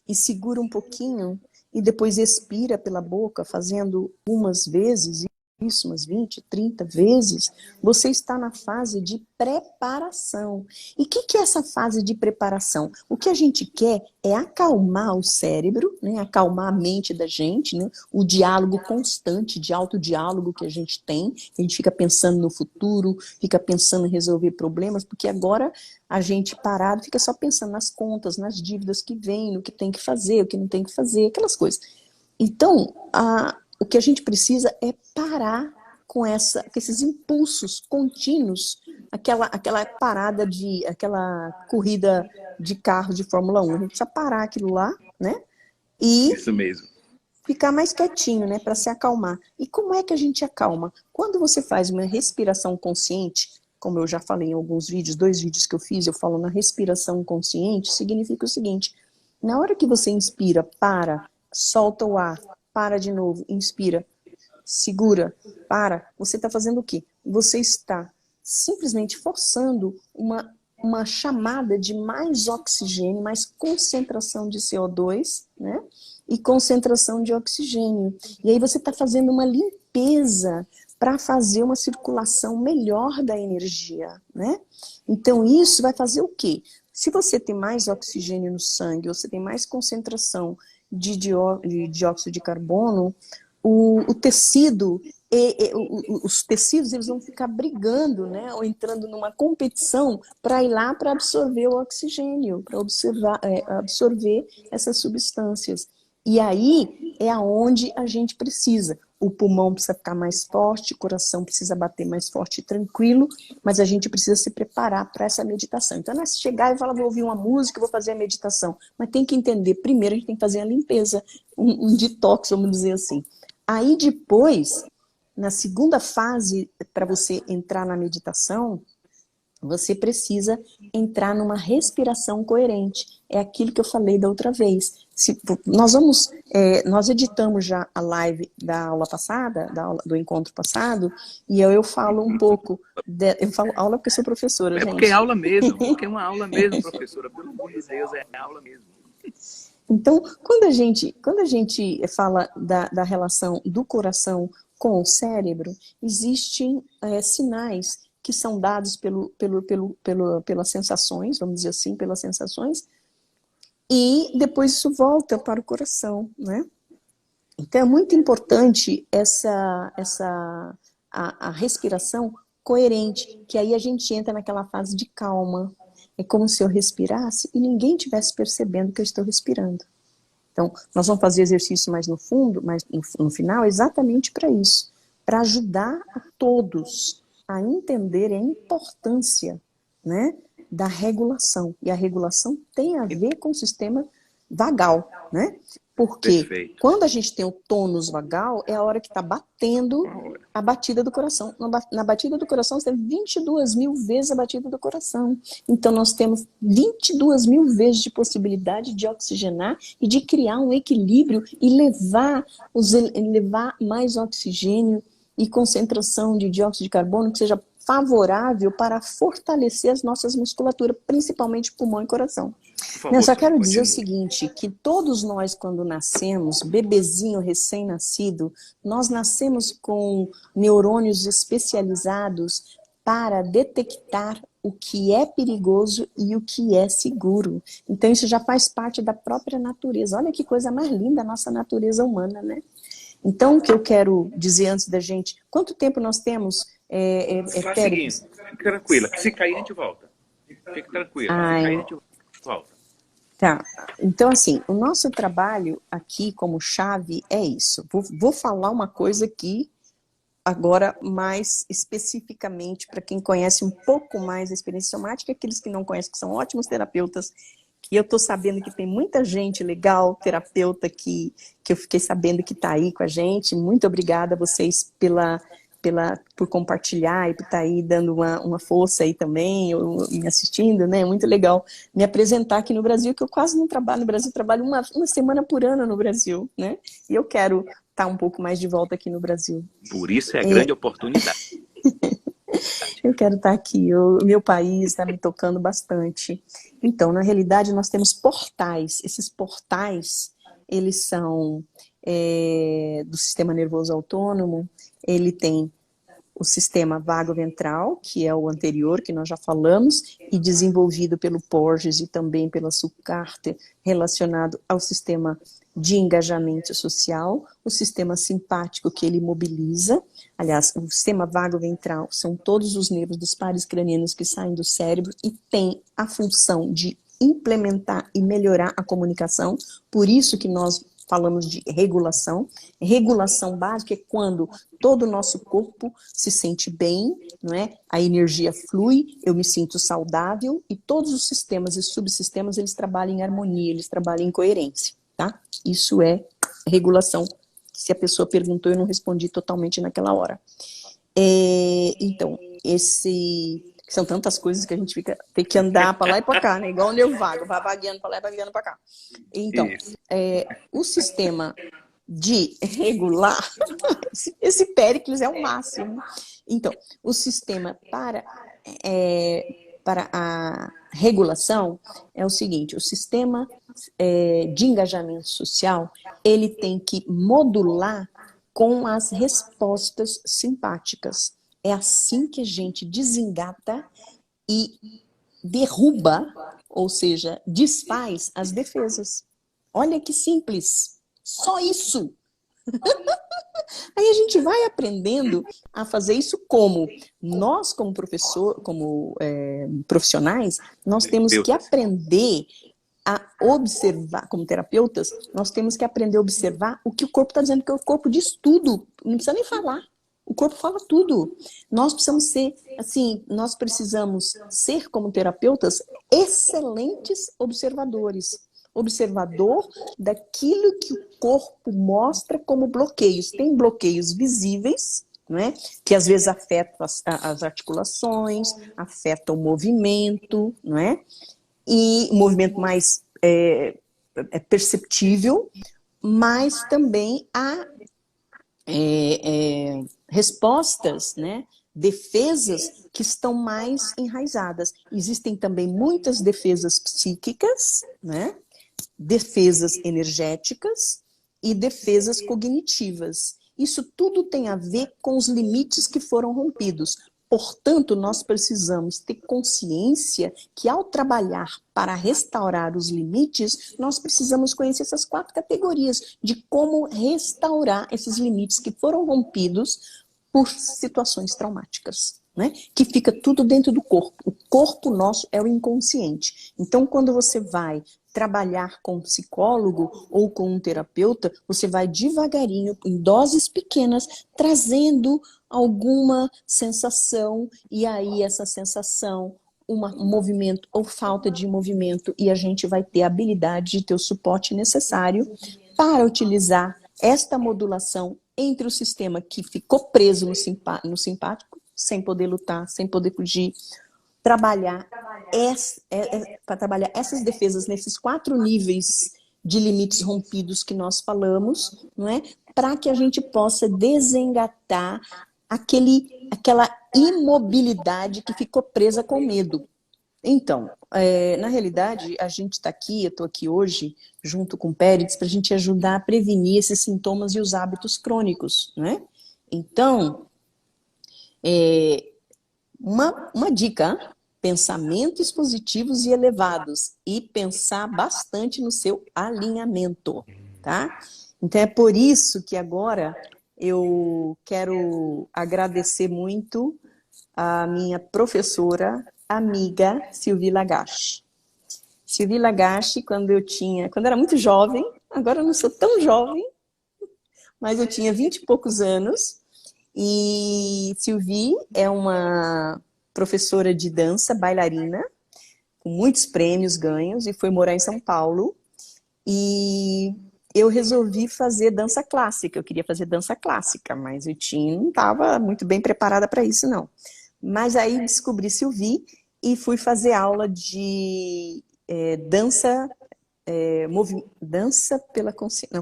e segura um pouquinho e depois expira pela boca, fazendo umas vezes, isso umas 20, 30 vezes, você está na fase de preparação. E o que é essa fase de preparação? O que a gente quer é acalmar o cérebro, né? Acalmar a mente da gente, né? O diálogo constante, de autodiálogo que a gente tem, a gente fica pensando no futuro, fica pensando em resolver problemas, porque agora a gente parado fica só pensando nas contas, nas dívidas que vêm, no que tem que fazer, o que não tem que fazer, aquelas coisas. Então, o que a gente precisa é parar com esses impulsos contínuos, aquela parada aquela corrida de carro de Fórmula 1. A gente precisa parar aquilo lá, né? E Isso mesmo. ficar mais quietinho, né, para se acalmar. E como é que a gente acalma? Quando você faz uma respiração consciente, como eu já falei em alguns vídeos, 2 vídeos que eu fiz, eu falo na respiração consciente, significa o seguinte: na hora que você inspira, para, solta o ar, para de novo, inspira, segura, para, você está fazendo o quê? Você está simplesmente forçando uma chamada de mais oxigênio, mais concentração de CO2, né? E concentração de oxigênio. E aí você está fazendo uma limpeza para fazer uma circulação melhor da energia, né? Então isso vai fazer o quê? Se você tem mais oxigênio no sangue, você tem mais concentração de dióxido de carbono, o tecido, os tecidos eles vão ficar brigando, né? Ou entrando numa competição para ir lá para absorver o oxigênio, para absorver essas substâncias. E aí é aonde a gente precisa. O pulmão precisa ficar mais forte, o coração precisa bater mais forte e tranquilo, mas a gente precisa se preparar para essa meditação. Então não é chegar e falar, vou ouvir uma música, vou fazer a meditação. Mas tem que entender, primeiro a gente tem que fazer a limpeza, um detox, vamos dizer assim. Aí depois, na segunda fase, para você entrar na meditação, você precisa entrar numa respiração coerente. É aquilo que eu falei da outra vez. Nós editamos já a live da aula passada, do encontro passado, e eu falo um pouco, eu falo aula porque sou professora, gente. Porque é aula mesmo, porque é uma aula mesmo, professora, pelo amor de Deus, é aula mesmo. Então, quando a gente fala da relação do coração com o cérebro, existem sinais que são dados pelas sensações, vamos dizer assim, pelas sensações, e depois isso volta para o coração, né? Então é muito importante a respiração coerente, que aí a gente entra naquela fase de calma. É como se eu respirasse e ninguém estivesse percebendo que eu estou respirando. Então, nós vamos fazer exercício mais no fundo, mais no final, exatamente para isso, para ajudar a todos a entender a importância, né, da regulação. E a regulação tem a ver com o sistema vagal, né? Porque Perfeito. quando a gente tem o tônus vagal, é a hora que está batendo a batida do coração. Na batida do coração, você tem 22 mil vezes a batida do coração. Então, nós temos 22 mil vezes de possibilidade de oxigenar e de criar um equilíbrio e levar mais oxigênio e concentração de dióxido de carbono que seja favorável para fortalecer as nossas musculaturas, principalmente pulmão e coração. Eu só quero dizer o seguinte, que todos nós, quando nascemos, bebezinho recém-nascido, nós nascemos com neurônios especializados para detectar o que é perigoso e o que é seguro. Então isso já faz parte da própria natureza. Olha que coisa mais linda a nossa natureza humana, né? Então o que eu quero dizer antes da gente... Quanto tempo nós temos? Faz o seguinte, fique tranquila, que se cair a gente volta. Fique tranquila, se cair a gente volta. Tá, então assim, o nosso trabalho aqui como chave é isso. Vou falar uma coisa aqui, agora mais especificamente para quem conhece um pouco mais a experiência somática, aqueles que não conhecem, que são ótimos terapeutas, que eu estou sabendo que tem muita gente legal, terapeuta que eu fiquei sabendo que está aí com a gente. Muito obrigada a vocês por compartilhar e por estar aí dando uma força aí também, ou me assistindo, né? É muito legal me apresentar aqui no Brasil, que eu quase não trabalho no Brasil, trabalho uma semana por ano no Brasil, né? E eu quero estar um pouco mais de volta aqui no Brasil. Por isso é a grande oportunidade. Eu quero estar aqui, o meu país está me tocando bastante. Então, na realidade, nós temos portais. Esses portais, eles são do sistema nervoso autônomo. Ele tem o sistema vago-ventral, que é o anterior, que nós já falamos, e desenvolvido pelo Porges e também pela Sucarter, relacionado ao sistema de engajamento social, o sistema simpático, que ele mobiliza. Aliás, o sistema vago-ventral são todos os nervos dos pares cranianos que saem do cérebro e tem a função de implementar e melhorar a comunicação. Por isso que nós falamos de regulação. Regulação básica é quando todo o nosso corpo se sente bem, não é? A energia flui, eu me sinto saudável e todos os sistemas e subsistemas, eles trabalham em harmonia, eles trabalham em coerência, tá? Isso é regulação. Se a pessoa perguntou, eu não respondi totalmente naquela hora. Então, são tantas coisas que a gente tem que andar para lá e para cá, né? Igual o Neuvago, vai vagueando para lá e vagueando para cá. Então, o sistema de regular, esse Péricles é o máximo. Então, o sistema para a regulação é o seguinte, o sistema de engajamento social, ele tem que modular com as respostas simpáticas. É assim que a gente desengata e derruba, ou seja, desfaz as defesas. Olha que simples, só isso. Aí a gente vai aprendendo a fazer isso como nós, como professor, como profissionais, nós temos que aprender a observar, como terapeutas, nós temos que aprender a observar o que o corpo está dizendo, porque o corpo diz tudo, não precisa nem falar. O corpo fala tudo. Nós precisamos ser, assim, como terapeutas, excelentes observadores. Observador daquilo que o corpo mostra como bloqueios. Tem bloqueios visíveis, não é? Que às vezes afetam as articulações, afetam o movimento, não é? E o movimento mais perceptível, mas também há respostas, né? Defesas que estão mais enraizadas. Existem também muitas defesas psíquicas, né? Defesas energéticas e defesas cognitivas. Isso tudo tem a ver com os limites que foram rompidos. Portanto, nós precisamos ter consciência que ao trabalhar para restaurar os limites, nós precisamos conhecer essas 4 categorias de como restaurar esses limites que foram rompidos por situações traumáticas, né? Que fica tudo dentro do corpo. O corpo nosso é o inconsciente. Então, quando você vai trabalhar com um psicólogo ou com um terapeuta, você vai devagarinho, em doses pequenas, trazendo alguma sensação, e aí essa sensação, um movimento ou falta de movimento, e a gente vai ter a habilidade de ter o suporte necessário para utilizar esta modulação entre o sistema que ficou preso no simpático, sem poder lutar, sem poder fugir, para trabalhar essas defesas nesses 4 níveis de limites rompidos que nós falamos, não é? Para que a gente possa desengatar aquela imobilidade que ficou presa com medo. Então, na realidade, a gente está aqui, eu estou aqui hoje, junto com o Péricles, para a gente ajudar a prevenir esses sintomas e os hábitos crônicos, né? Então, uma dica, pensamentos positivos e elevados, e pensar bastante no seu alinhamento, tá? Então, é por isso que agora eu quero agradecer muito a minha professora, amiga, Sylvie Lagache. Sylvie Lagache, quando eu era muito jovem, agora eu não sou tão jovem, mas eu tinha 20 e poucos anos, e Sylvie é uma professora de dança, bailarina, com muitos prêmios ganhos, e foi morar em São Paulo, e eu resolvi fazer dança clássica. Eu queria fazer dança clássica, mas eu não estava muito bem preparada para isso, não. Mas aí descobri Sylvie e fui fazer aula de dança, dança pela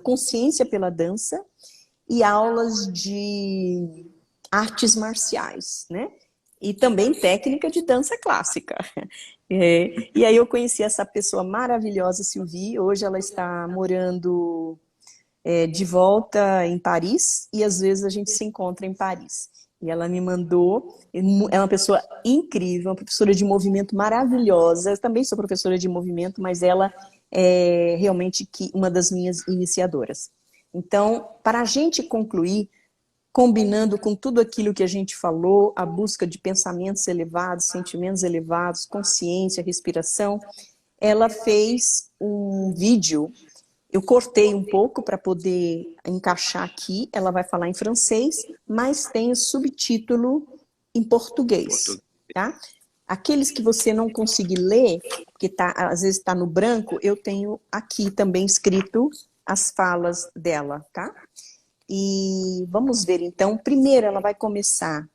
consciência pela dança, e aulas de artes marciais, né? E também técnica de dança clássica. E aí eu conheci essa pessoa maravilhosa, Sylvie. Hoje ela está morando de volta em Paris, e às vezes a gente se encontra em Paris. E ela me mandou, é uma pessoa incrível, uma professora de movimento maravilhosa. Eu também sou professora de movimento, mas ela é realmente uma das minhas iniciadoras. Então, para a gente concluir, combinando com tudo aquilo que a gente falou, a busca de pensamentos elevados, sentimentos elevados, consciência, respiração, ela fez um vídeo. Eu cortei um pouco para poder encaixar aqui. Ela vai falar em francês, mas tem o subtítulo em português, tá? Aqueles que você não conseguir ler, que às vezes está no branco, eu tenho aqui também escrito as falas dela, tá? E vamos ver então. Primeiro ela vai começar,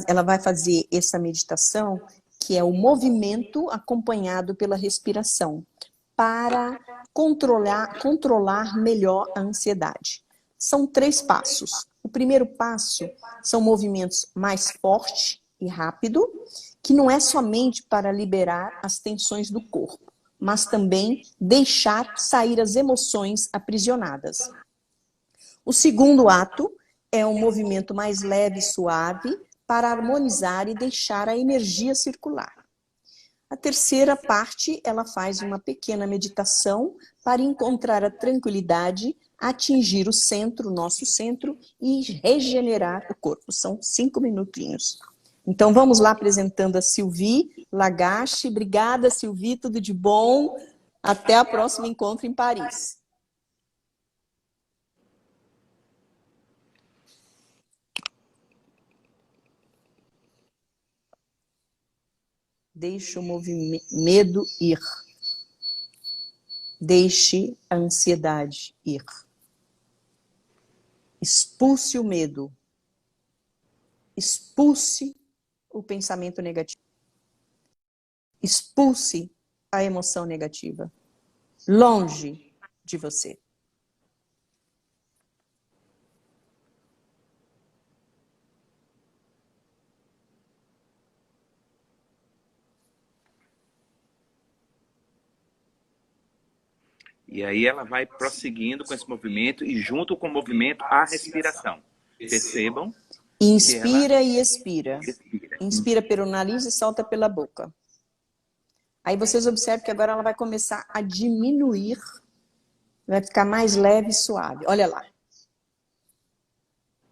ela vai fazer essa meditação, que é o movimento acompanhado pela respiração, para controlar melhor a ansiedade. São 3 passos. O primeiro passo são movimentos mais fortes e rápido, que não é somente para liberar as tensões do corpo, mas também deixar sair as emoções aprisionadas. O segundo ato é um movimento mais leve e suave para harmonizar e deixar a energia circular. A terceira parte, ela faz uma pequena meditação para encontrar a tranquilidade, atingir o centro, o nosso centro, e regenerar o corpo. São 5 minutinhos. Então, vamos lá apresentando a Sylvie Lagache. Obrigada, Sylvie, tudo de bom. Até o próximo encontro em Paris. Deixe o medo ir. Deixe a ansiedade ir. Expulse o medo. Expulse o pensamento negativo. Expulse a emoção negativa. Longe de você. E aí ela vai prosseguindo com esse movimento e junto com o movimento a respiração. Percebam. Inspira e expira. Respira. Inspira pelo nariz e solta pela boca. Aí vocês observam que agora ela vai começar a diminuir. Vai ficar mais leve e suave. Olha lá.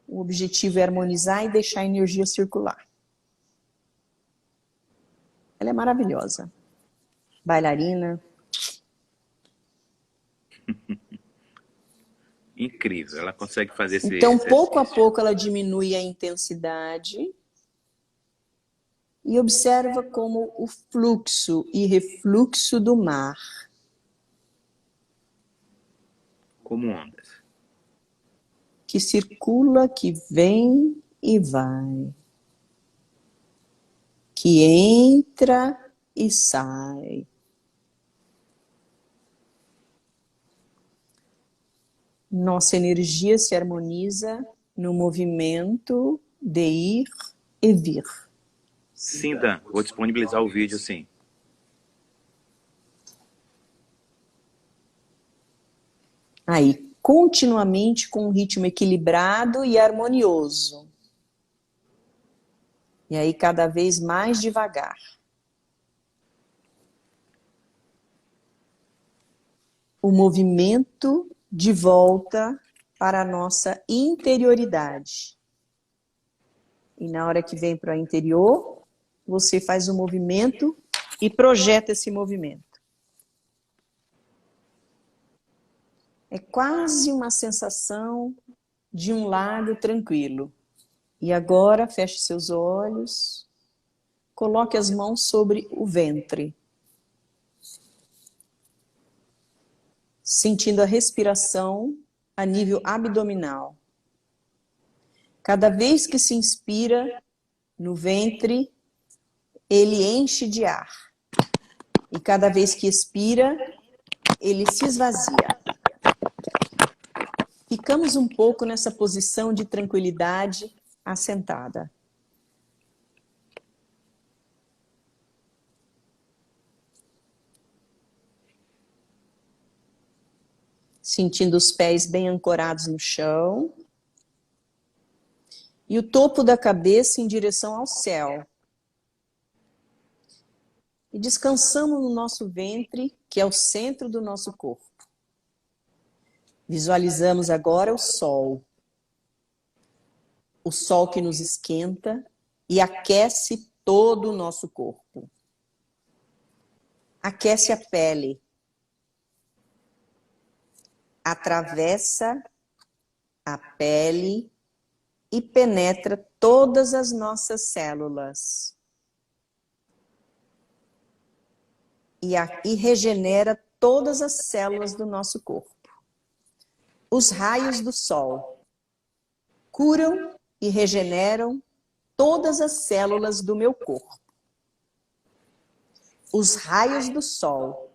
O objetivo é harmonizar e deixar a energia circular. Ela é maravilhosa. Bailarina. Incrível, ela consegue fazer esse Então, exercício. pouco a pouco, ela diminui a intensidade e observa como o fluxo e refluxo do mar. Como ondas. Que circula, que vem e vai. Que entra e sai. Nossa energia se harmoniza no movimento de ir e vir. Sim, Dan, vou disponibilizar o vídeo, sim. Aí, continuamente com um ritmo equilibrado e harmonioso. E aí, cada vez mais devagar. O movimento de volta para a nossa interioridade. E na hora que vem para o interior, você faz o movimento e projeta esse movimento. É quase uma sensação de um lago tranquilo. E agora, feche seus olhos, coloque as mãos sobre o ventre. Sentindo a respiração a nível abdominal. Cada vez que se inspira no ventre, ele enche de ar. E cada vez que expira, ele se esvazia. Ficamos um pouco nessa posição de tranquilidade assentada. Sentindo os pés bem ancorados no chão. E o topo da cabeça em direção ao céu. E descansamos no nosso ventre, que é o centro do nosso corpo. Visualizamos agora o sol. O sol que nos esquenta e aquece todo o nosso corpo. Aquece a pele. atravessa a pele e penetra todas as nossas células. E regenera todas as células do nosso corpo. Os raios do sol curam e regeneram todas as células do meu corpo. Os raios do sol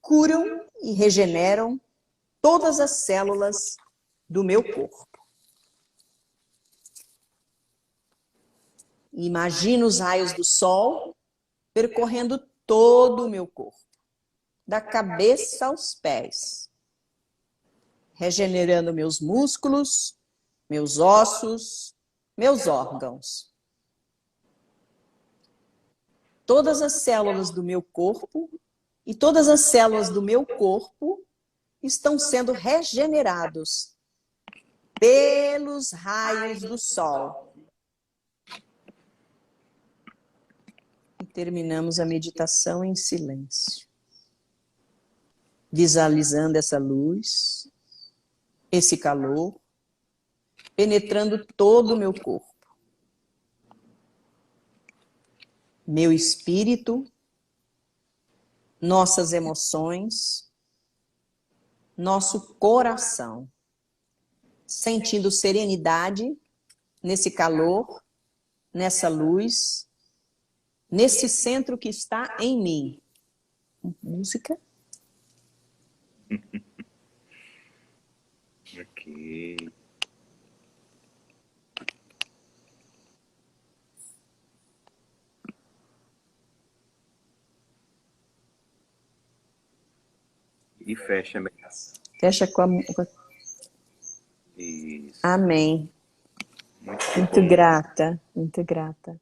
curam e regeneram todas as células do meu corpo. Imagina os raios do sol percorrendo todo o meu corpo, da cabeça aos pés, regenerando meus músculos, meus ossos, meus órgãos. Todas as células do meu corpo e todas as células do meu corpo estão sendo regenerados pelos raios do sol. E terminamos a meditação em silêncio, visualizando essa luz, esse calor, penetrando todo o meu corpo. Meu espírito, nossas emoções, nosso coração, sentindo serenidade nesse calor, nessa luz, nesse centro que está em mim. Música? Ok. E fecha a meditação. Fecha com a... Isso. Amém. Muito Muito bom. grata, muito grata.